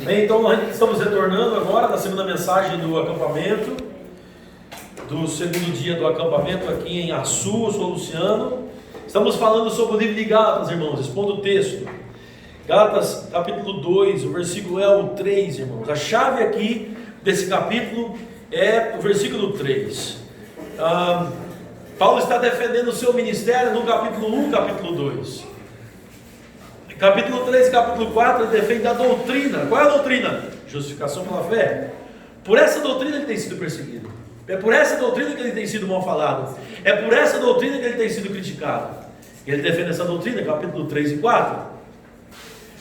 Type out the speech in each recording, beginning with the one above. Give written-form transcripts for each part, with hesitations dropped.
Bem, então nós estamos retornando agora na segunda mensagem do acampamento, do segundo dia do acampamento aqui em Açu. Eu sou o Luciano. Estamos falando sobre o livro de Gálatas, irmãos, expondo o texto. Gálatas capítulo 2, o versículo é o 3, irmãos. A chave aqui desse capítulo é o versículo 3. Paulo está defendendo o seu ministério no capítulo 1, capítulo 2. Capítulo 3 e capítulo 4 ele defende a doutrina. Qual é a doutrina? Justificação pela fé. Por essa doutrina ele tem sido perseguido. É por essa doutrina que ele tem sido mal falado. É por essa doutrina que ele tem sido criticado. E ele defende essa doutrina, capítulo 3 e 4.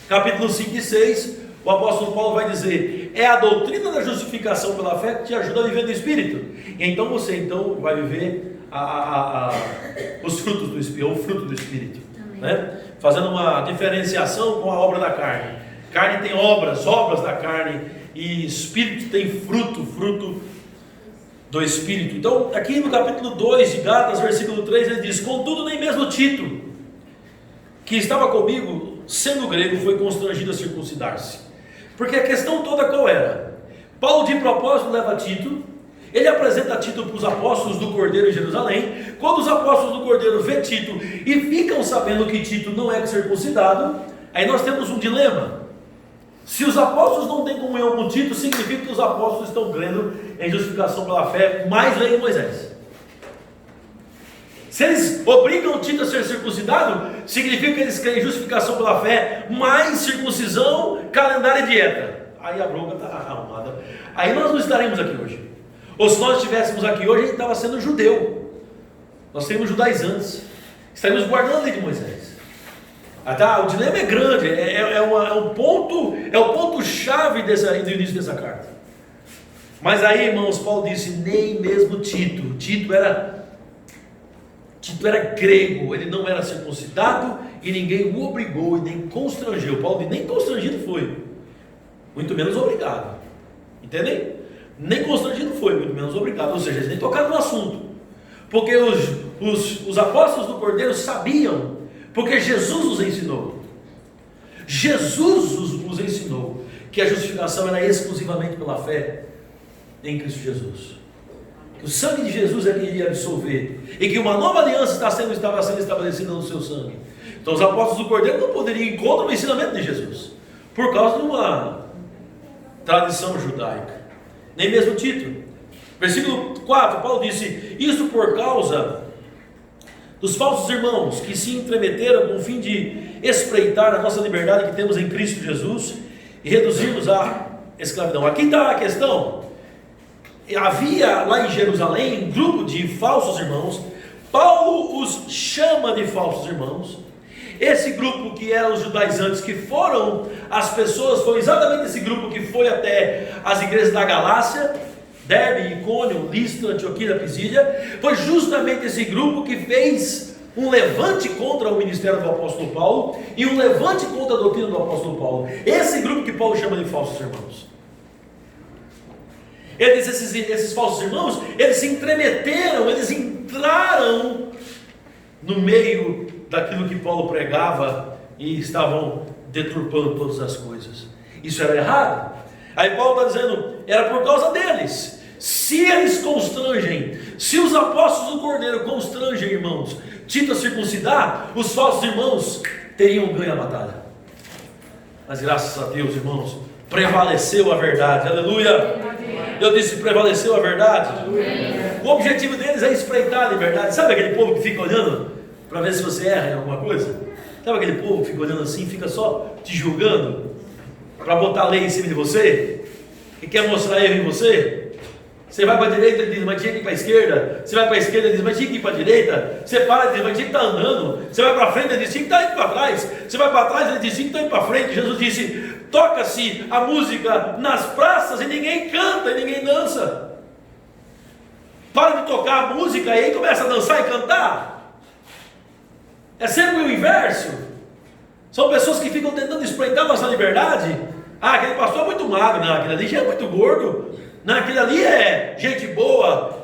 Capítulo 5 e 6, o apóstolo Paulo vai dizer: é a doutrina da justificação pela fé que te ajuda a viver no Espírito. E então você vai viver os frutos do Espírito, ou o fruto do Espírito, né? Fazendo uma diferenciação com a obra da carne. Carne tem obras da carne, e Espírito tem fruto do Espírito. Então aqui no capítulo 2 de Gálatas, versículo 3, ele diz: contudo nem mesmo Tito, que estava comigo, sendo grego, foi constrangido a circuncidar-se. Porque a questão toda qual era? Paulo de propósito leva Tito, ele apresenta Tito para os apóstolos do Cordeiro em Jerusalém. Quando os apóstolos do Cordeiro vê Tito e ficam sabendo que Tito não é circuncidado, aí nós temos um dilema. Se os apóstolos não têm comunhão com Tito, significa que os apóstolos estão crendo em justificação pela fé, mais lei de Moisés. Se eles obrigam Tito a ser circuncidado, significa que eles creem em justificação pela fé, mais circuncisão, calendário e dieta. Aí a bronca está arrumada. Aí nós não estaremos aqui hoje. Ou se nós estivéssemos aqui hoje, a gente estava sendo judeu. Nós seríamos judaizantes. Estaríamos guardando a lei de Moisés. O dilema é grande. É o ponto-chave do início dessa carta. Mas aí, irmãos, Paulo disse: nem mesmo Tito. Tito era grego, ele não era circuncidado e ninguém o obrigou e nem constrangeu. Paulo disse: nem constrangido foi, muito menos obrigado. Entendem? Nem constrangido foi, muito menos obrigado. Ou seja, eles nem tocaram no assunto, porque os apóstolos do Cordeiro sabiam, porque Jesus os ensinou. Jesus os ensinou que a justificação era exclusivamente pela fé em Cristo Jesus. Que o sangue de Jesus é que iria absolver, e que uma nova aliança estava sendo estabelecida no seu sangue. Então os apóstolos do Cordeiro não poderiam ir contra o ensinamento de Jesus, por causa de uma tradição judaica. Nem mesmo Tito. Versículo 4, Paulo disse: isso por causa dos falsos irmãos que se entremeteram com o fim de espreitar a nossa liberdade que temos em Cristo Jesus e reduzirmos à escravidão. Aqui está a questão. Havia lá em Jerusalém um grupo de falsos irmãos. Paulo os chama de falsos irmãos. Esse grupo que eram os judaizantes, que foram as pessoas, foi exatamente esse grupo que foi até as igrejas da Galácia, Derbe, Icônio, Listra, Antioquia, Pisídia. Foi justamente esse grupo que fez um levante contra o ministério do apóstolo Paulo e um levante contra a doutrina do apóstolo Paulo. Esse grupo que Paulo chama de falsos irmãos. Esses falsos irmãos, eles se entremeteram, eles entraram no meio daquilo que Paulo pregava e estavam deturpando todas as coisas. Isso era errado. Aí Paulo está dizendo: era por causa deles. Se eles constrangem, se os apóstolos do Cordeiro constrangem, irmãos, Tito a circuncidar, os falsos irmãos teriam ganho a batalha. Mas graças a Deus, irmãos, prevaleceu a verdade. Aleluia! Eu disse: prevaleceu a verdade. O objetivo deles é espreitar a liberdade. Sabe aquele povo que fica olhando para ver se você erra em alguma coisa? Sabe aquele povo que fica olhando assim, fica só te julgando para botar lei em cima de você, que quer mostrar erro em você? Você vai para a direita, ele diz: mas tinha que ir para a esquerda. Você vai para a esquerda, ele diz: mas tinha que ir para a direita. Você para, ele diz: mas tinha que estar andando. Você vai para frente, ele diz: tinha que estar indo para trás. Você vai para trás, ele diz: tinha que estar indo para frente. Jesus disse: toca-se a música nas praças e ninguém canta e ninguém dança. Para de tocar a música e aí começa a dançar e cantar. É sempre o inverso. São pessoas que ficam tentando espreitar nossa liberdade. Aquele pastor é muito magro. Não, aquele ali já é muito gordo. Não, aquele ali é gente boa.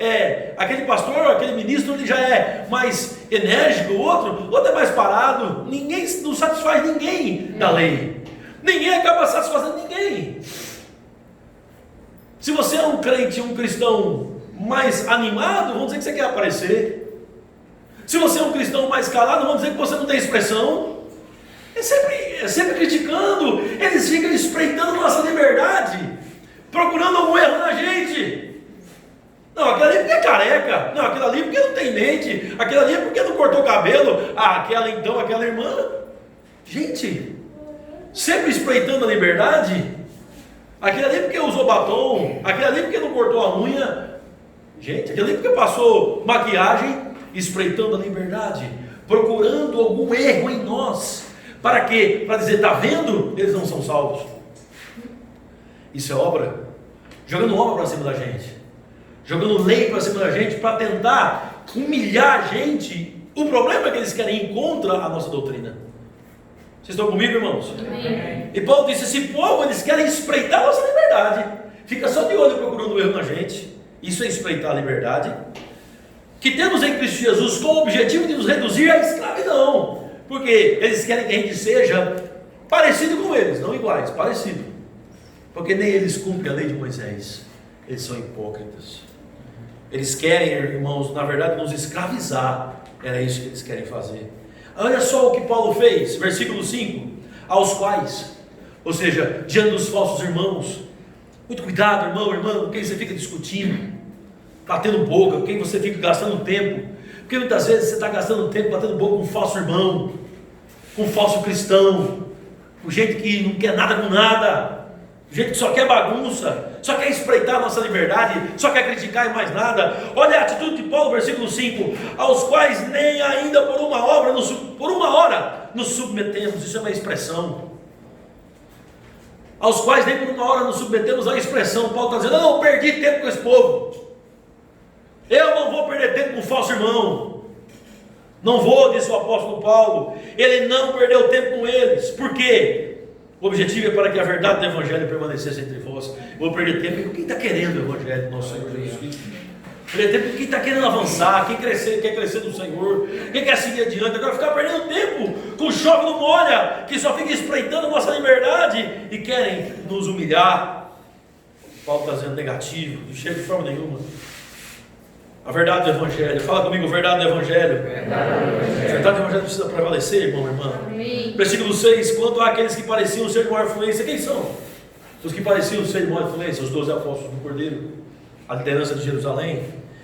Aquele pastor, aquele ministro, ele já é mais enérgico. O outro é mais parado. Ninguém não satisfaz ninguém da lei. Ninguém acaba satisfazendo ninguém. Se você é um crente, um cristão mais animado, vamos dizer que você quer aparecer. Se você é um cristão mais calado, vamos dizer que você não tem expressão. É sempre criticando. Eles ficam espreitando nossa liberdade, procurando algum erro na gente. Não, aquilo ali porque é careca. Não, aquilo ali porque não tem dente. Aquilo ali porque não cortou cabelo. Ah, aquela irmã. Gente, sempre espreitando a liberdade. Aquele ali porque usou batom, aquele ali porque não cortou a unha. Gente, aquele ali porque passou maquiagem, espreitando a liberdade, procurando algum erro em nós. Para quê? Para dizer, está vendo? Eles não são salvos. Isso é obra. Jogando obra para cima da gente, jogando lei para cima da gente, para tentar humilhar a gente. O problema é que eles querem ir contra a nossa doutrina. Vocês estão comigo, irmãos? Amém. E Paulo disse, esse povo, eles querem espreitar a nossa liberdade. Fica só de olho procurando erro na gente. Isso é espreitar a liberdade que temos em Cristo Jesus, com o objetivo de nos reduzir à escravidão. Porque eles querem que a gente seja parecido com eles, não iguais, parecido. Porque nem eles cumprem a lei de Moisés. Eles são hipócritas. Eles querem, irmãos, na verdade, nos escravizar. Era isso que eles querem fazer. Olha só o que Paulo fez, versículo 5, aos quais, ou seja, diante dos falsos irmãos, muito cuidado, irmão, irmã, com quem você fica discutindo, batendo boca, com quem você fica gastando tempo, porque muitas vezes você está gastando tempo batendo boca com um falso irmão, com um falso cristão, com gente que não quer nada com nada, gente que só quer bagunça, só quer espreitar a nossa liberdade, só quer criticar e mais nada. Olha a atitude de Paulo, versículo 5, aos quais nem ainda por uma hora nos submetemos. Isso é uma expressão. Aos quais nem por uma hora nos submetemos à expressão. Paulo está dizendo, eu não perdi tempo com esse povo, eu não vou perder tempo com o falso irmão, não vou, disse o apóstolo Paulo. Ele não perdeu tempo com eles. Por quê? O objetivo é para que a verdade do Evangelho permanecesse entre vós. Vou perder tempo com quem está querendo o Evangelho do nosso Senhor Jesus Cristo. Perder tempo com quem está querendo avançar, quem quer crescer no Senhor, quem quer seguir adiante. Agora ficar perdendo tempo com chove não molha, que só fica espreitando a nossa liberdade e querem nos humilhar. Paulo está dizendo negativo, não chega de forma nenhuma. A verdade do Evangelho, fala comigo, a verdade do Evangelho. A verdade do Evangelho precisa prevalecer, irmão, irmã. Amém. Versículo 6, quanto àqueles que pareciam ser de maior influência, quem são? Os que pareciam ser de maior influência, os 12 apóstolos do Cordeiro, a liderança de Jerusalém.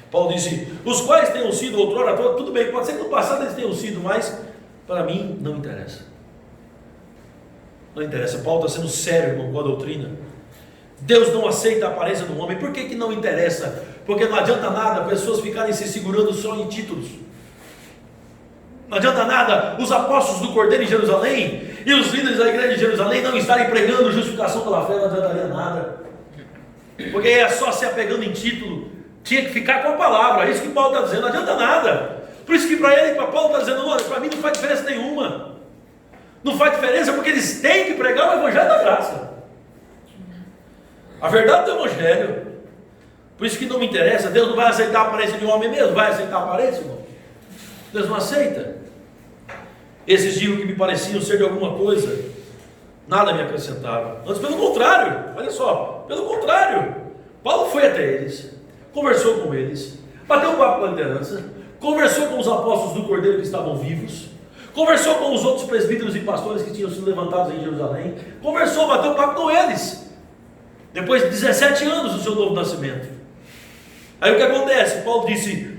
Paulo disse, os quais tenham sido outrora, tudo bem, pode ser que no passado eles tenham sido, mas para mim não interessa. Não interessa, Paulo está sendo sério, irmão, com a doutrina. Deus não aceita a aparência do homem. Por que não interessa? Porque não adianta nada pessoas ficarem se segurando só em títulos. Não adianta nada os apóstolos do Cordeiro em Jerusalém e os líderes da igreja de Jerusalém não estarem pregando justificação pela fé, não adiantaria nada. Porque é só se apegando em título. Tinha que ficar com a palavra. É isso que Paulo está dizendo, não adianta nada. Por isso que para ele, para Paulo está dizendo, olha, para mim não faz diferença nenhuma. Não faz diferença porque eles têm que pregar o Evangelho da graça. A verdade do Evangelho. Por isso que não me interessa. Deus não vai aceitar a aparência de um homem mesmo. Vai aceitar a aparência, irmão? Deus não aceita. Esses dias que me pareciam ser de alguma coisa, nada me acrescentava. Antes, pelo contrário. Olha só, pelo contrário. Paulo foi até eles, conversou com eles, bateu um papo com a liderança, conversou com os apóstolos do Cordeiro que estavam vivos, conversou com os outros presbíteros e pastores que tinham sido levantados em Jerusalém, conversou, bateu um papo com eles. Depois de 17 anos do seu novo nascimento. Aí o que acontece? Paulo disse,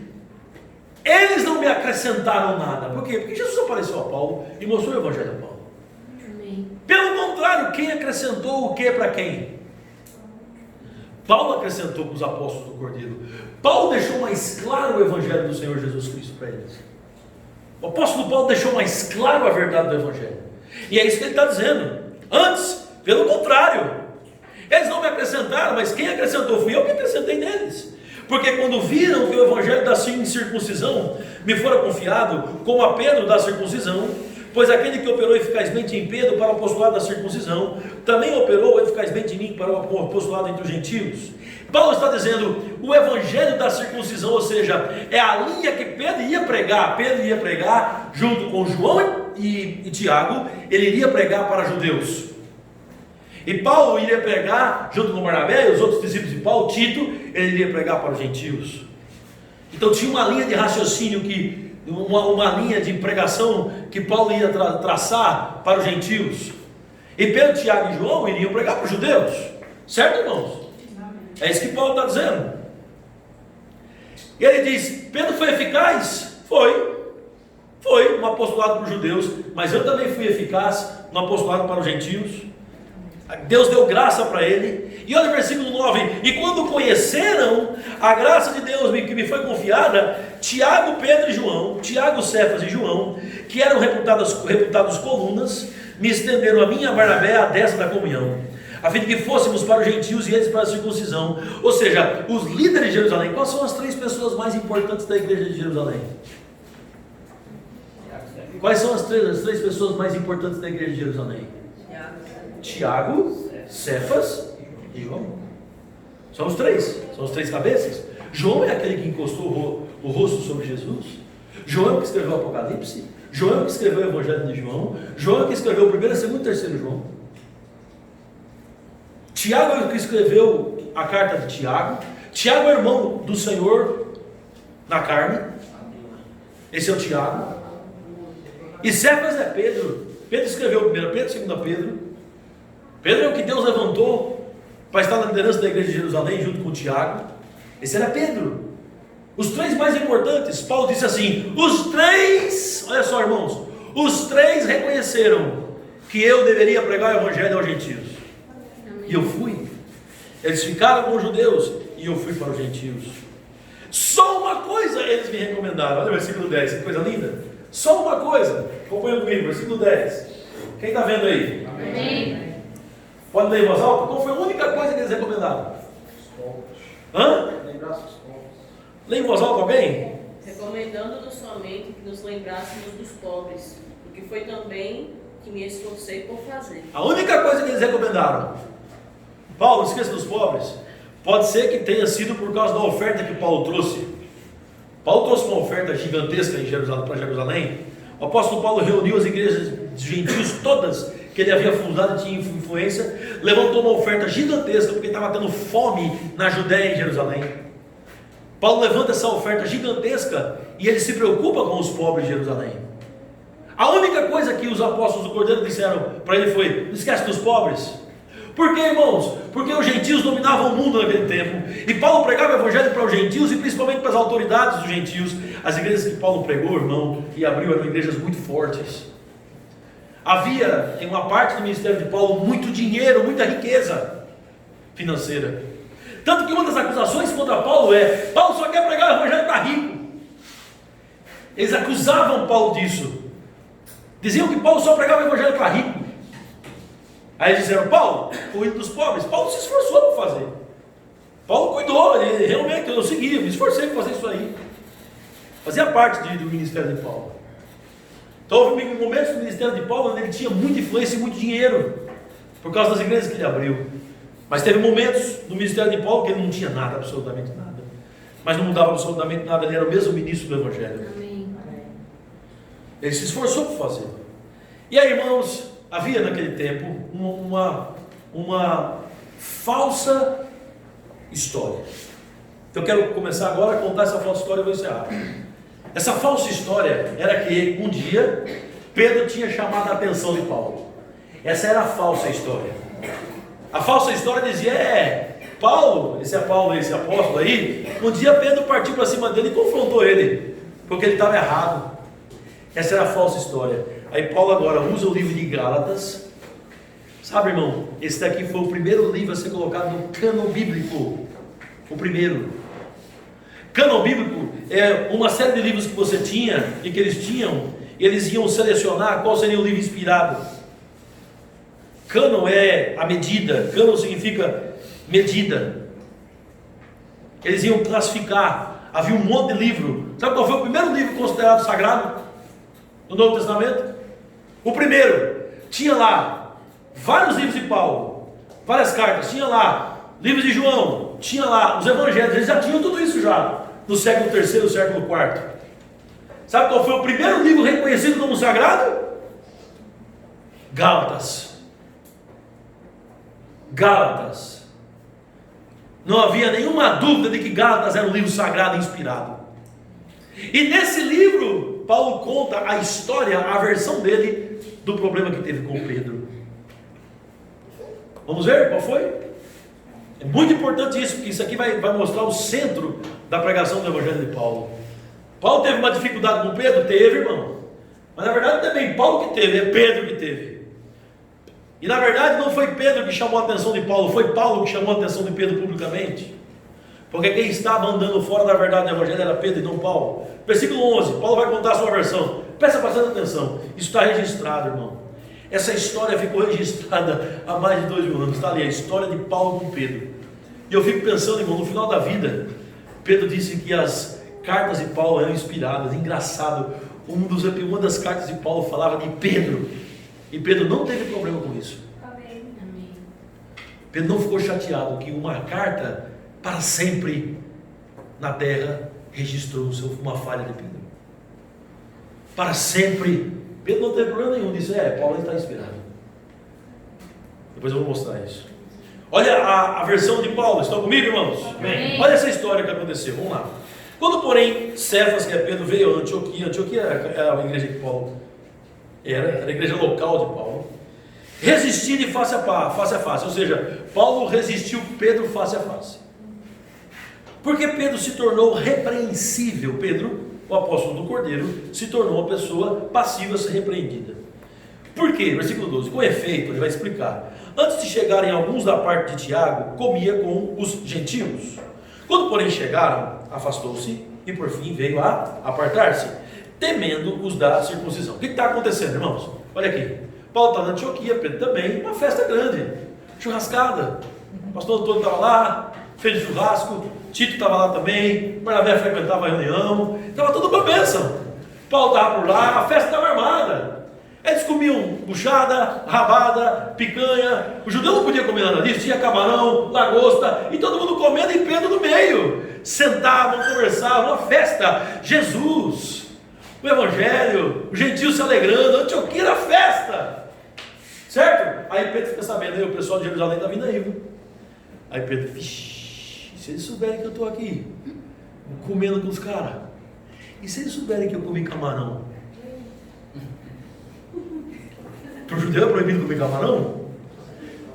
eles não me acrescentaram nada. Por quê? Porque Jesus apareceu a Paulo e mostrou o Evangelho a Paulo. Amém. Pelo contrário, quem acrescentou o que para quem? Paulo acrescentou para os apóstolos do Cordeiro. Paulo deixou mais claro o Evangelho do Senhor Jesus Cristo para eles. O apóstolo Paulo deixou mais claro a verdade do Evangelho. E é isso que ele está dizendo. Antes, pelo contrário, eles não me acrescentaram, mas quem acrescentou fui eu que acrescentei neles. Porque quando viram que o Evangelho da circuncisão me fora confiado, como a Pedro da circuncisão, pois aquele que operou eficazmente em Pedro para o apostolado da circuncisão, também operou eficazmente em mim para o apostolado entre os gentios. Paulo está dizendo, o Evangelho da circuncisão, ou seja, é a linha que Pedro ia pregar junto com João e Tiago, ele iria pregar para judeus. E Paulo iria pregar, junto com Barnabé e os outros discípulos de Paulo, Tito, ele iria pregar para os gentios. Então tinha uma linha de raciocínio, uma linha de pregação que Paulo ia traçar para os gentios. E Pedro, Tiago e João iriam pregar para os judeus. Certo, irmãos? É isso que Paulo está dizendo. E ele diz: Pedro foi eficaz? Foi no apostolado para os judeus, mas eu também fui eficaz no apostolado para os gentios. Deus deu graça para ele. E olha o versículo 9: e quando conheceram a graça de Deus que me foi confiada, Tiago, Pedro e João, Tiago, Cefas e João, que eram reputados colunas, me estenderam a mim e a Barnabé a destra da comunhão, a fim de que fôssemos para os gentios e eles para a circuncisão. Ou seja, os líderes de Jerusalém. Quais são as 3 pessoas mais importantes da igreja de Jerusalém? Quais são as três pessoas mais importantes da igreja de Jerusalém? Tiago, Cefas e João. São os 3, são os 3 cabeças. João é aquele que encostou o rosto sobre Jesus. João é o que escreveu o Apocalipse. João é o que escreveu o Evangelho de João. João é o que escreveu o 1º, 2º e 3º João. Tiago é o que escreveu a carta de Tiago. Tiago é irmão do Senhor na carne. Esse é o Tiago. E Cefas é Pedro. Pedro escreveu 1 Pedro, 2 Pedro. Pedro é o que Deus levantou para estar na liderança da igreja de Jerusalém junto com Tiago. Esse era Pedro. Os 3 mais importantes. Paulo disse assim: os 3, olha só, irmãos, os 3 reconheceram que eu deveria pregar o evangelho aos gentios. E eu fui. Eles ficaram com os judeus e eu fui para os gentios. Só uma coisa eles me recomendaram. Olha o versículo 10, que coisa linda. Só uma coisa. Acompanha comigo, versículo 10. Quem está vendo aí? Amém. Pode ler em voz alta? Qual foi a única coisa que eles recomendaram? Hã? Lê em voz alta alguém? Recomendando-nos somente que nos lembrássemos dos pobres, o que foi também que me esforcei por fazer. A única coisa que eles recomendaram: Paulo, esqueça dos pobres. Pode ser que tenha sido por causa da oferta que Paulo trouxe. Paulo trouxe uma oferta gigantesca para Jerusalém. O apóstolo Paulo reuniu as igrejas gentios todas que ele havia fundado e tinha influência, levantou uma oferta gigantesca porque estava tendo fome na Judéia e em Jerusalém. Paulo levanta essa oferta gigantesca e ele se preocupa com os pobres de Jerusalém. A única coisa que os apóstolos do Cordeiro disseram para ele foi: não esquece dos pobres. Por quê, irmãos? Porque os gentios dominavam o mundo naquele tempo, e Paulo pregava o evangelho para os gentios e principalmente para as autoridades dos gentios. As igrejas que Paulo pregou, irmão, e abriu, eram igrejas muito fortes. Havia em uma parte do ministério de Paulo muito dinheiro, muita riqueza financeira. Tanto que uma das acusações contra Paulo é: Paulo só quer pregar o evangelho para rico. Eles acusavam Paulo disso. Diziam que Paulo só pregava o evangelho para rico. Aí eles disseram: Paulo, cuide dos pobres. Paulo se esforçou para fazer. Paulo cuidou, ele realmente, eu segui, me esforcei para fazer isso aí. Fazia parte do ministério de Paulo. Então houve momentos do ministério de Paulo onde ele tinha muita influência e muito dinheiro, por causa das igrejas que ele abriu. Mas teve momentos no ministério de Paulo que ele não tinha nada, absolutamente nada. Mas não mudava absolutamente nada, ele era o mesmo ministro do evangelho. Amém. Ele se esforçou para fazer. E aí, irmãos, havia naquele tempo uma falsa história. Então eu quero começar agora a contar essa falsa história e vou encerrar. Essa falsa história era que um dia Pedro tinha chamado a atenção de Paulo. Essa era a falsa história. A falsa história dizia: Paulo, esse apóstolo aí, um dia Pedro partiu para cima dele e confrontou ele, porque ele estava errado. Essa era a falsa história. Aí Paulo agora usa o livro de Gálatas. Sabe, irmão, esse daqui foi o primeiro livro a ser colocado no cânon bíblico. O primeiro. Cânon bíblico é uma série de livros que você tinha e que eles tinham, e eles iam selecionar qual seria o livro inspirado. Cânon é a medida. Cânon significa medida. Eles iam classificar. Havia um monte de livro. Sabe qual foi o primeiro livro considerado sagrado no Novo Testamento? O primeiro. Tinha lá vários livros de Paulo, várias cartas. Tinha lá livros de João. Tinha lá os evangelhos. Eles já tinham tudo isso já no século III, século IV. Sabe qual foi o primeiro livro reconhecido como sagrado? Gálatas. Gálatas. Não havia nenhuma dúvida de que Gálatas era um livro sagrado e inspirado. E nesse livro, Paulo conta a história, a versão dele do problema que teve com Pedro. Vamos ver qual foi? É muito importante isso, porque isso aqui vai mostrar o centro da pregação do Evangelho de Paulo. Paulo teve uma dificuldade com Pedro? Teve, irmão. Mas na verdade não é bem Paulo que teve, é Pedro que teve. E na verdade não foi Pedro que chamou a atenção de Paulo, foi Paulo que chamou a atenção de Pedro publicamente. Porque quem estava andando fora da verdade do Evangelho era Pedro e não Paulo. Versículo 11, Paulo vai contar a sua versão. Presta bastante atenção, isso está registrado, irmão. Essa história ficou registrada há mais de 2 mil anos. Está ali, a história de Paulo com Pedro. E eu fico pensando, irmão, no final da vida, Pedro disse que as cartas de Paulo eram inspiradas. Engraçado, uma das cartas de Paulo falava de Pedro. E Pedro não teve problema com isso. Amém. Pedro não ficou chateado que uma carta para sempre na terra registrou uma falha de Pedro. Para sempre. Pedro não teve problema nenhum. Disse, Paulo está inspirado. Depois eu vou mostrar isso. Olha a versão de Paulo. Estão comigo, irmãos? Amém. Olha essa história que aconteceu. Vamos lá. Quando, porém, Cefas, que é Pedro, veio a Antioquia. Antioquia era a igreja de Paulo. Era a igreja local de Paulo. Resistir de face a face. Ou seja, Paulo resistiu Pedro face a face. Porque Pedro se tornou repreensível. Pedro, o apóstolo do Cordeiro, se tornou uma pessoa passiva a ser repreendida. Por quê? Versículo 12. Com efeito, ele vai explicar. Antes de chegarem alguns da parte de Tiago, comia com os gentios. Quando, porém, chegaram, afastou-se e, por fim, veio a apartar-se, temendo os da circuncisão. O que está acontecendo, irmãos? Olha aqui. Paulo está na Antioquia, Pedro também, uma festa grande, churrascada. O pastor Antônio estava lá, fez churrasco, Tito estava lá também, Barnabé frequentava a reunião, estava tudo uma bênção. Paulo estava por lá, a festa estava armada. Eles comiam buchada, rabada, picanha. O judeu não podia comer nada disso, tinha camarão, lagosta, e todo mundo comendo e Pedro no meio. Sentavam, conversavam, uma festa. Jesus, o Evangelho, os gentios se alegrando, Antioquia era festa. Certo? Aí Pedro fica sabendo, aí o pessoal de Jerusalém está vindo aí, viu? Aí Pedro, vixi, se eles souberem que eu estou aqui, comendo com os caras, e se eles souberem que eu comi camarão? Para o judeu é proibido comer camarão?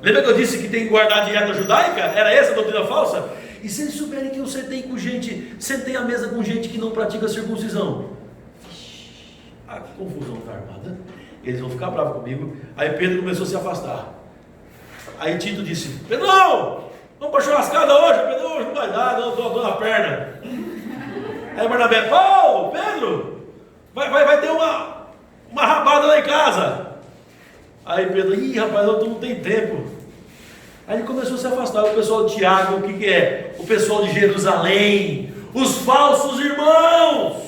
Lembra que eu disse que tem que guardar a dieta judaica? Era essa a doutrina falsa? E se eles souberem que eu sentei à mesa com gente que não pratica circuncisão? A confusão está armada. Eles vão ficar bravos comigo. Aí Pedro começou a se afastar. Aí Tito disse, Pedrão, vamos para a churrascada hoje? Pedro, hoje não vai dar, não, estou na perna. Aí Barnabé, Paulo, Pedro, vai ter uma rabada lá em casa. Aí Pedro, rapaz, eu não tenho tempo. Aí ele começou a se afastar. O pessoal de Tiago, o que é? O pessoal de Jerusalém, os falsos irmãos,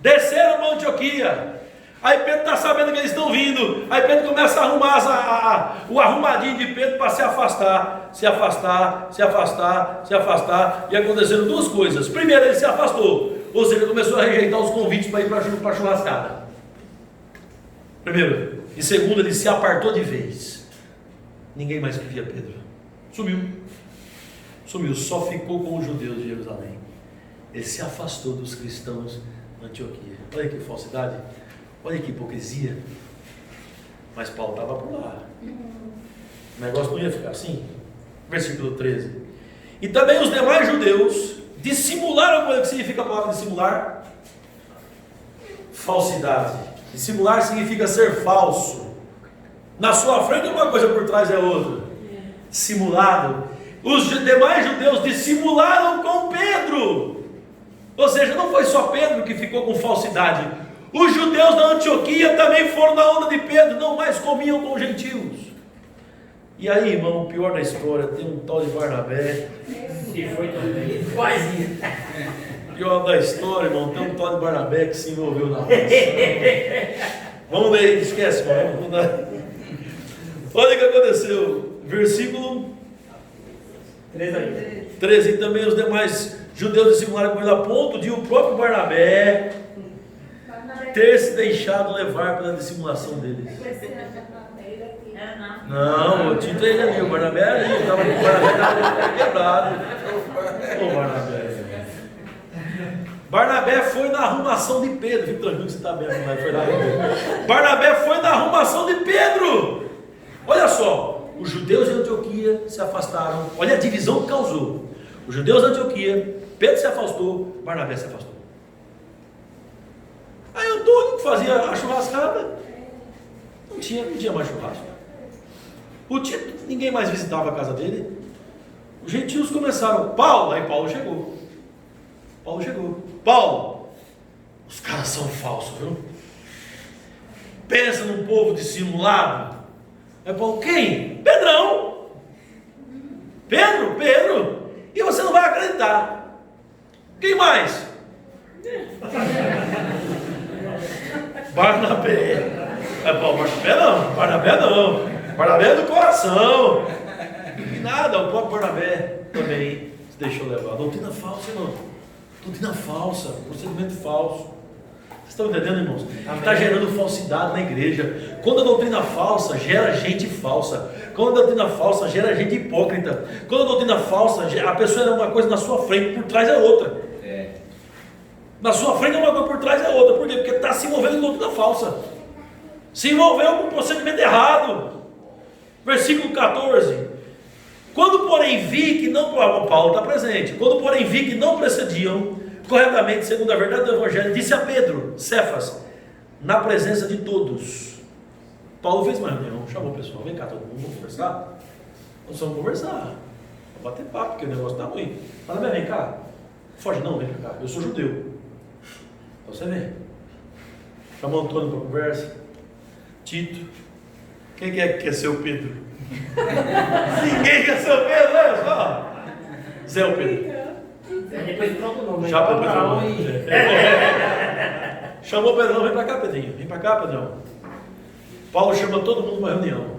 desceram para Antioquia. Aí Pedro está sabendo que eles estão vindo. Aí Pedro começa a arrumar o arrumadinho de Pedro para se afastar. E aconteceram 2 coisas. Primeiro, ele se afastou. Ou seja, ele começou a rejeitar os convites para ir para a churrascada. Primeiro. E segundo, ele se apartou de vez. Ninguém mais via Pedro. Sumiu, só ficou com os judeus de Jerusalém. Ele se afastou dos cristãos na Antioquia. Olha que falsidade, olha que hipocrisia. Mas Paulo estava por lá. O negócio não ia ficar assim. Versículo 13. E também os demais judeus dissimularam. O que significa a palavra dissimular? Falsidade. Dissimular significa ser falso. Na sua frente é uma coisa, por trás é outra. Simulado. Os demais judeus dissimularam com Pedro. Ou seja, não foi só Pedro que ficou com falsidade. Os judeus da Antioquia também foram na onda de Pedro, não mais comiam com gentios. E aí, irmão, o pior da história, tem um tal de Barnabé. Se foi também. Quase. Pior da história, irmão, tem um tal de Barnabé que se envolveu na onda. Vamos ler, esquece, irmão. Olha o que aconteceu. Versículo 13. E também os demais judeus dissimularam com ele a ponto de o próprio Barnabé ter se deixado levar pela dissimulação deles. Não, o Tito é ele ali, o Barnabé é ali, o Barnabé estava quebrado. Ô Barnabé. Barnabé foi na arrumação de Pedro. Fique tranquilo que você está bem, foi lá. Barnabé foi na arrumação de Pedro. Olha só, os judeus de Antioquia se afastaram. Olha a divisão que causou. Os judeus de Antioquia, Pedro se afastou, Barnabé se afastou. Aí Antônio, que fazia a churrascada, não tinha mais churrasco. O Tito, ninguém mais visitava a casa dele. Os gentios começaram. Paulo chegou. Paulo, os caras são falsos, viu? Pensa num povo dissimulado. Aí Paulo, quem? Pedrão. Pedro. E você não vai acreditar. Quem mais? Barnabé. Aí Paulo, Barnabé não. Barnabé é do coração. E nada, o próprio Barnabé também se deixou levar. Doutrina falsa, irmão. Doutrina falsa, procedimento falso. Vocês estão entendendo, irmãos? Está gerando falsidade na igreja. Quando a doutrina falsa gera gente falsa. Quando a doutrina falsa gera gente hipócrita. Quando a doutrina falsa, a pessoa é uma coisa na sua frente, por trás é outra. Na sua frente é uma coisa, por trás é outra. Por quê? Porque está se envolvendo em doutrina falsa. Se envolveu com um procedimento errado. Versículo 14. Quando porém vi que não, Paulo está presente, quando porém vi que não procediam corretamente segundo a verdade do Evangelho, disse a Pedro, Cefas, na presença de todos. Paulo fez uma reunião, chamou o pessoal, vem cá todo mundo, vamos conversar? Nós vamos conversar, vamos bater papo, porque o negócio está ruim. Fala, vem cá, foge não, vem para cá, eu sou judeu. Então você vem. Chamou Antônio para conversa, Tito, quem quer ser o Pedro? Ninguém quer ser o Pedro, olha só. Zé o Pedro. Depois troca o nome. Já para Pedrão. Chamou o Pedrão, vem para cá, Pedrinho. Vem para cá, Pedrão. Paulo chama todo mundo para uma reunião.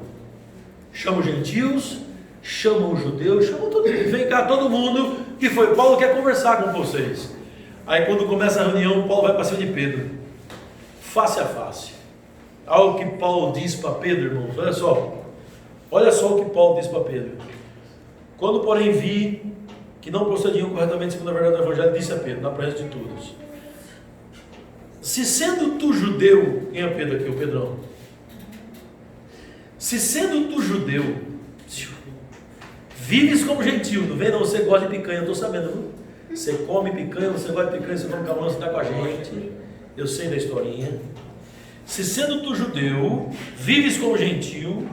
Chama os gentios, chama os judeus, chama todo mundo. Vem cá, todo mundo que foi. Paulo quer conversar com vocês. Aí quando começa a reunião, Paulo vai para cima de Pedro. Face a face. Algo que Paulo diz para Pedro, irmãos. Olha só. Olha só o que Paulo diz para Pedro. Quando porém vi que não procediam corretamente segundo a verdade do Evangelho, disse a Pedro, na presença de todos: se sendo tu judeu, quem é Pedro aqui? O Pedrão. Se sendo tu judeu, vives como gentil, não vem? Não, você gosta de picanha, eu estou sabendo, viu? Você come picanha, você gosta de picanha, você come camarão, você está com a gente. Eu sei da historinha. Se sendo tu judeu, vives como gentil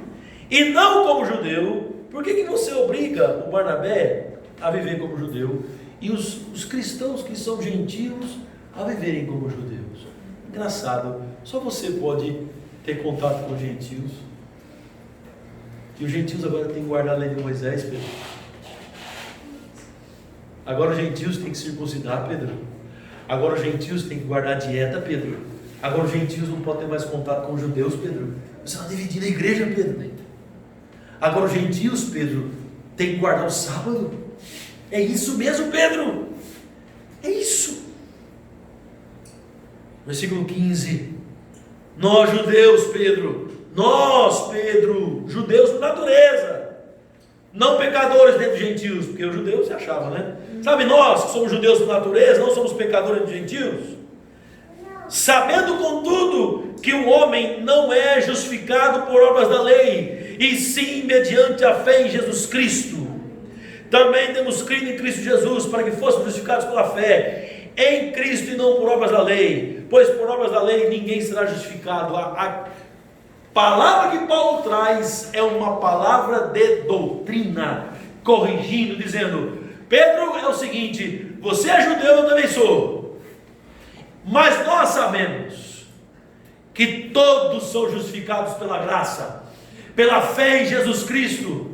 e não como judeu, por que você obriga o Barnabé a viver como judeu e os cristãos que são gentios a viverem como judeus? Engraçado, só você pode ter contato com os gentios. E os gentios agora têm que guardar a lei de Moisés, Pedro. Agora os gentios têm que circuncidar, Pedro. Agora os gentios têm que guardar a dieta, Pedro. Agora os gentios não podem ter mais contato com os judeus, Pedro. Você vai dividir a igreja, Pedro. Agora os gentios, Pedro, têm que guardar o sábado. É isso mesmo, Pedro. É isso. Versículo 15. Nós judeus, Pedro, judeus por natureza, não pecadores dentre os gentios, porque os judeus se achavam, né? Sabe, nós que somos judeus por natureza, não somos pecadores entre os gentios, sabendo contudo que o homem não é justificado por obras da lei, e sim mediante a fé em Jesus Cristo. Também temos crido em Cristo Jesus, para que fôssemos justificados pela fé em Cristo e não por obras da lei, pois por obras da lei ninguém será justificado. A palavra que Paulo traz é uma palavra de doutrina, corrigindo, dizendo: Pedro, é o seguinte, você é judeu, eu também sou, mas nós sabemos que todos são justificados pela graça, pela fé em Jesus Cristo.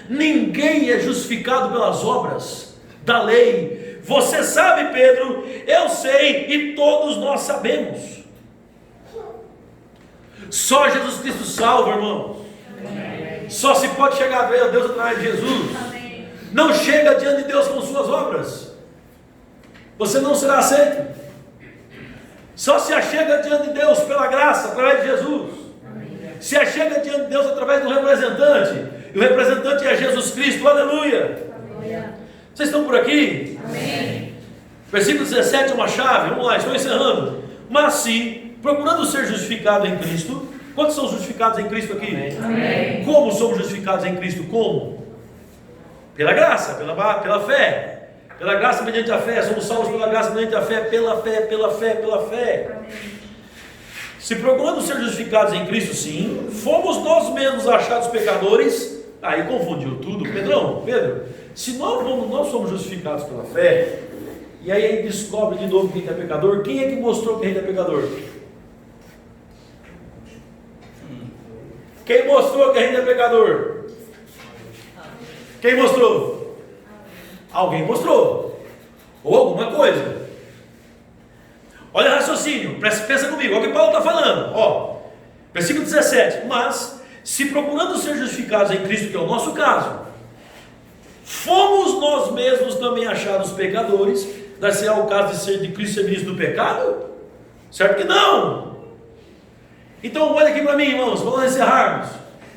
Ninguém é justificado pelas obras da lei. Você sabe, Pedro, eu sei e todos nós sabemos. Só Jesus Cristo salva, irmãos. Só se pode chegar a Deus através de Jesus. Não chega diante de Deus com suas obras, você não será aceito. Só se achega diante de Deus pela graça, através de Jesus. se achega diante de Deus através do representante. E o representante é Jesus Cristo. Aleluia! Vocês estão por aqui? Amém. Versículo 17 é uma chave. Vamos lá, estou encerrando. Mas se, procurando ser justificado em Cristo, quantos são justificados em Cristo aqui? Amém. Como somos justificados em Cristo? Como? Pela graça, pela fé. Pela graça mediante a fé. Somos salvos pela graça mediante a fé. Pela fé, pela fé, pela fé. Se procurando ser justificados em Cristo, sim, fomos nós mesmos achados pecadores. Aí confundiu tudo. Pedro, se nós somos justificados pela fé, e aí ele descobre de novo que a gente é pecador, quem é que mostrou que a gente é pecador? Quem mostrou que a gente é pecador? Quem mostrou? Alguém mostrou. Ou alguma coisa. Olha o raciocínio, pensa comigo, olha o que Paulo está falando. Ó, versículo 17. Mas, se procurando ser justificados em Cristo, que é o nosso caso, fomos nós mesmos também achados pecadores, dar-se ao caso de ser de Cristo ser ministro do pecado? Certo que não. Então olha aqui para mim, irmãos, vamos encerrarmos.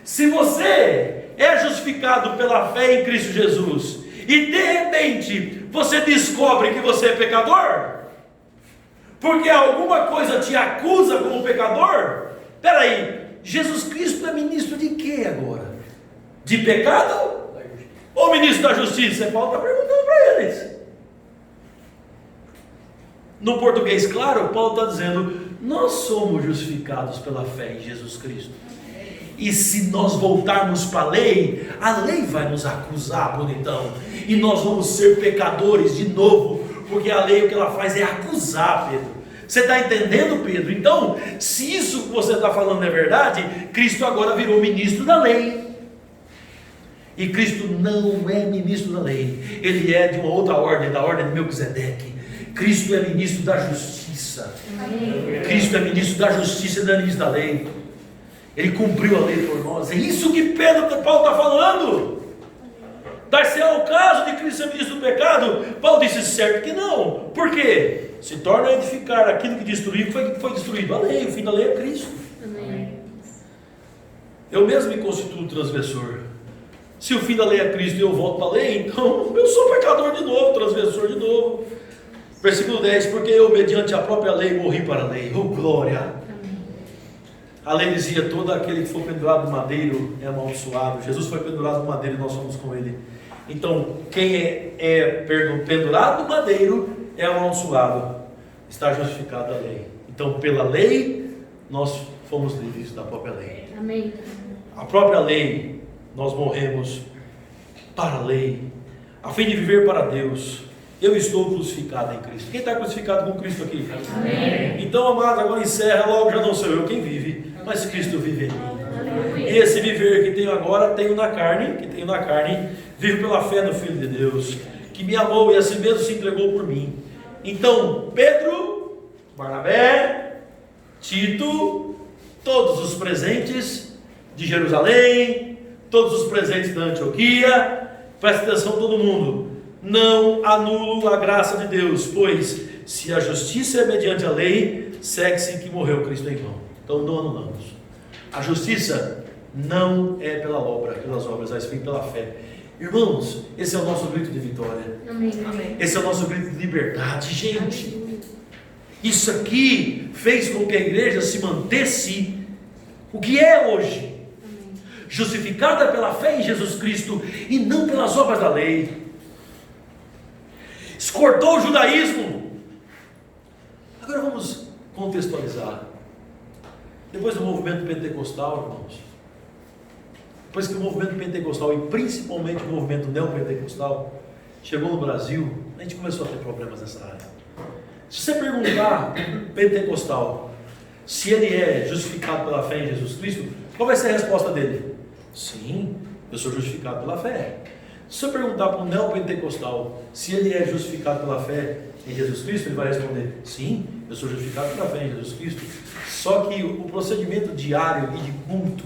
Se você é justificado pela fé em Cristo Jesus, e de repente você descobre que você é pecador, porque alguma coisa te acusa como pecador, peraí, Jesus Cristo é ministro de quê agora? De pecado? Ou ministro da justiça? Paulo está perguntando para eles. No português claro, Paulo está dizendo, nós somos justificados pela fé em Jesus Cristo. E se nós voltarmos para a lei vai nos acusar, bonitão. E nós vamos ser pecadores de novo, porque a lei o que ela faz é acusar, Pedro. Você está entendendo, Pedro? Então, se isso que você está falando é verdade, Cristo agora virou ministro da lei. E Cristo não é ministro da lei, ele é de uma outra ordem, da ordem de Melquisedeque. Cristo é ministro da justiça. Cristo é ministro da justiça e não é ministro da lei. Ele cumpriu a lei por nós. É isso que Paulo está falando. Dar-se ao caso de Cristo ser ministro do pecado. Paulo disse certo que não. Por quê? Se torna a edificar aquilo que destruiu, foi destruído. A lei, o fim da lei é Cristo. Amém. Eu mesmo me constituo transgressor. Se o fim da lei é Cristo e eu volto para a lei, então eu sou pecador de novo, transgressor de novo. Versículo 10, porque eu mediante a própria lei morri para a lei. Oh glória! A lei dizia, todo aquele que for pendurado no madeiro é amaldiçoado. Jesus foi pendurado no madeiro e nós fomos com ele. Então, quem é pendurado no madeiro é amaldiçoado. Está justificado a lei. Então, pela lei, nós fomos livres da própria lei. Amém. A própria lei, nós morremos para a lei, a fim de viver para Deus. Eu estou crucificado em Cristo. Quem está crucificado com Cristo aqui? Amém. Então, amado, agora encerra logo, já não sou eu quem vive, mas Cristo vive em mim. E esse viver que tenho agora, tenho na carne, vivo pela fé no Filho de Deus, que me amou e a si mesmo se entregou por mim. Então, Pedro, Barnabé, Tito, todos os presentes de Jerusalém, todos os presentes da Antioquia, presta atenção todo mundo, não anulo a graça de Deus, pois se a justiça é mediante a lei, segue-se que morreu Cristo em vão. Então não anulamos. A justiça não é pelas obras, mas sim pela fé. Irmãos, esse é o nosso grito de vitória. Amém. Esse é o nosso grito de liberdade, gente. Isso aqui fez com que a igreja se mantesse o que é hoje, justificada pela fé em Jesus Cristo e não pelas obras da lei. Escortou o judaísmo. Agora vamos contextualizar. Depois do movimento pentecostal, irmãos, depois que o movimento pentecostal e principalmente o movimento neopentecostal chegou no Brasil, a gente começou a ter problemas nessa área. Se você perguntar para um pentecostal se ele é justificado pela fé em Jesus Cristo, qual vai ser a resposta dele? Sim, eu sou justificado pela fé. Se você perguntar para um neopentecostal se ele é justificado pela fé em Jesus Cristo, ele vai responder, sim, eu sou justificado pela fé em Jesus Cristo. Só que o procedimento diário e de culto,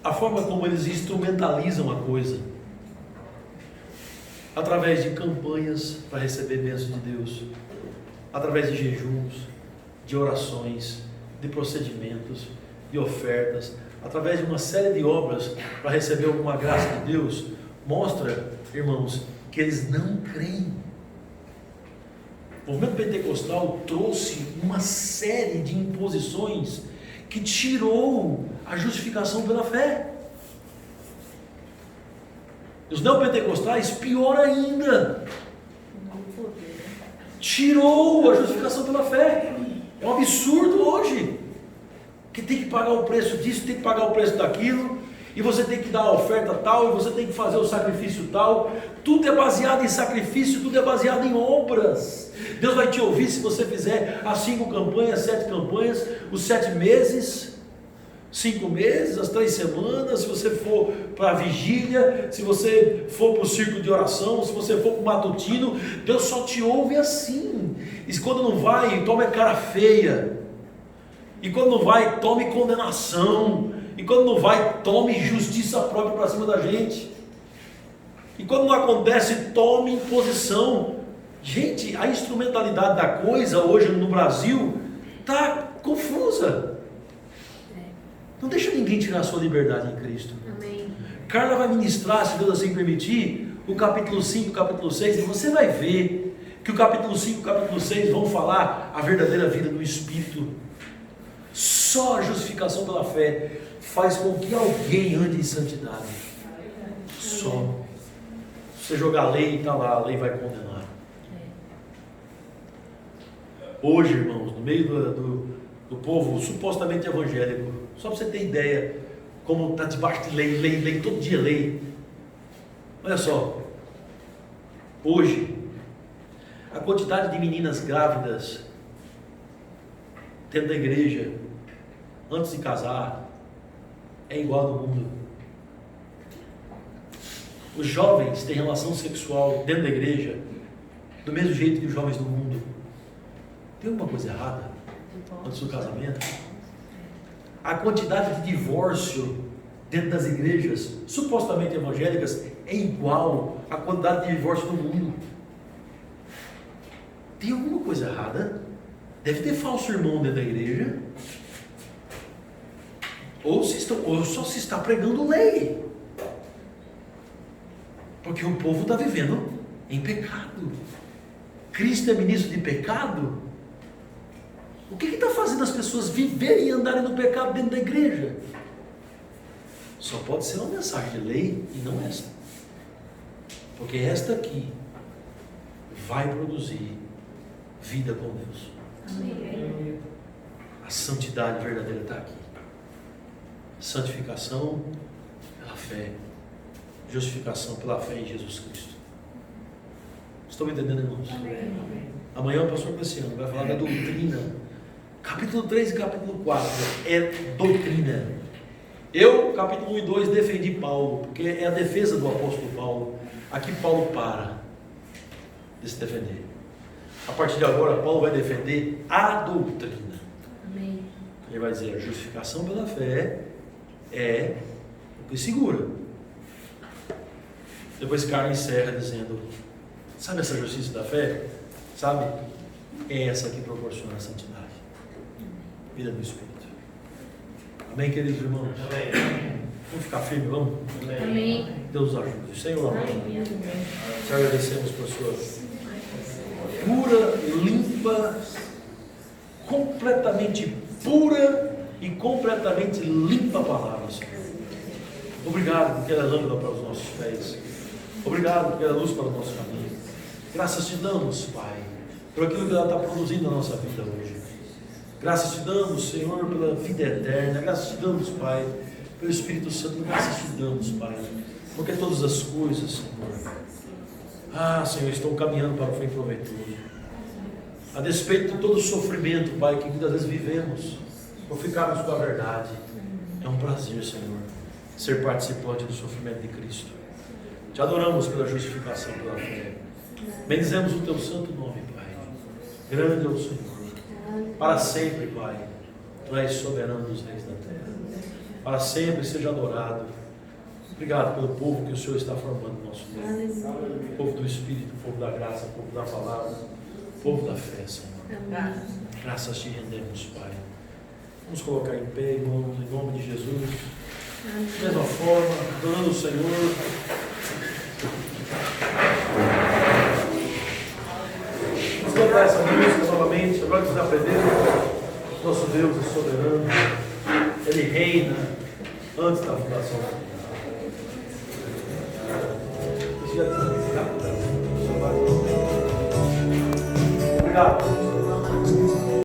a forma como eles instrumentalizam a coisa, através de campanhas para receber bênçãos de Deus, através de jejuns, de orações, de procedimentos, de ofertas, através de uma série de obras para receber alguma graça de Deus, mostra, irmãos, que eles não creem. O movimento pentecostal trouxe uma série de imposições que tirou a justificação pela fé. Os neopentecostais, pior ainda, tirou a justificação pela fé. É um absurdo hoje, que tem que pagar o preço disso, tem que pagar o preço daquilo, e você tem que dar a oferta tal, e você tem que fazer o sacrifício tal. Tudo é baseado em sacrifício, tudo é baseado em obras. Deus vai te ouvir se você fizer as 5 campanhas, 7 campanhas, os 7 meses, 5 meses, as 3 semanas, se você for para a vigília, se você for para o círculo de oração, se você for para o matutino. Deus só te ouve assim. E quando não vai, tome cara feia. E quando não vai, tome condenação. E quando não vai, tome justiça própria para cima da gente. E quando não acontece, tome imposição. Gente, a instrumentalidade da coisa hoje no Brasil está confusa. Não deixa ninguém tirar a sua liberdade em Cristo. Amém. Carla vai ministrar, se Deus assim permitir, o capítulo 5, o capítulo 6, e você vai ver que o capítulo 5 e o capítulo 6 vão falar a verdadeira vida do Espírito. Só a justificação pela fé faz com que alguém ande em santidade. Só. Se você jogar a lei, está lá, a lei vai condenar. Hoje, irmãos, no meio do povo supostamente evangélico, só para você ter ideia, como está debaixo de lei, todo dia lei. Olha só, hoje, a quantidade de meninas grávidas dentro da igreja, antes de casar, é igual ao do mundo. Os jovens têm relação sexual dentro da igreja, do mesmo jeito que os jovens do mundo. Tem alguma coisa errada antes do casamento? A quantidade de divórcio dentro das igrejas supostamente evangélicas é igual à quantidade de divórcio do mundo. Tem alguma coisa errada? Deve ter falso irmão dentro da igreja. Ou só se está pregando lei. Porque o povo está vivendo em pecado. Cristo é ministro de pecado? O que está fazendo as pessoas viverem e andarem no pecado dentro da igreja? Só pode ser uma mensagem de lei e não esta. Porque esta aqui vai produzir vida com Deus. Amém. A santidade verdadeira está aqui. Santificação pela fé. Justificação pela fé em Jesus Cristo. Estão me entendendo, irmãos? Amém. Amanhã o pastor Cristiano vai falar da doutrina. Capítulo 3 e capítulo 4 é doutrina. Eu, capítulo 1 e 2, defendi Paulo, porque é a defesa do apóstolo Paulo. Aqui Paulo para de se defender. A partir de agora, Paulo vai defender a doutrina. Amém. Ele vai dizer: a justificação pela fé é o que segura. Depois Carlos encerra dizendo: sabe essa justiça da fé? Sabe? É essa que proporciona a santidade. Vida do Espírito. Amém, queridos irmãos? Amém. Vamos ficar firmes, vamos? Amém. Deus nos ajude. Senhor, amém. Amém. Te agradecemos por sua pura, limpa, completamente pura e completamente limpa palavra, Senhor. Obrigado porque ela é lâmpada para os nossos pés. Obrigado porque ela é luz para o nosso caminho. Graças te damos, Pai, por aquilo que ela está produzindo na nossa vida hoje. Graças te damos, Senhor, pela vida eterna. Graças te damos, Pai, pelo Espírito Santo. Graças te damos, Pai, porque todas as coisas, Senhor, Senhor, estão caminhando para o fim proveitoso. A despeito de todo o sofrimento, Pai, que muitas vezes vivemos, por ficarmos com a verdade, é um prazer, Senhor, ser participante do sofrimento de Cristo. Te adoramos pela justificação, pela fé. Bendizemos o teu santo nome, Pai. Grande é o Senhor. Para sempre, Pai, Tu és soberano dos reis da terra. Para sempre seja adorado. Obrigado pelo povo que o Senhor está formando no nosso meio. O povo do Espírito, o povo da graça, o povo da palavra, o povo da fé, Senhor. Amém. Graças te rendemos, Pai. Vamos colocar em pé, irmãos, em nome de Jesus. Amém. Da mesma forma, adorando o Senhor. Vamos cantar essa música novamente. Agora que vocês aprenderam, nosso Deus é soberano. Ele reina antes da fundação do mundo. Obrigado.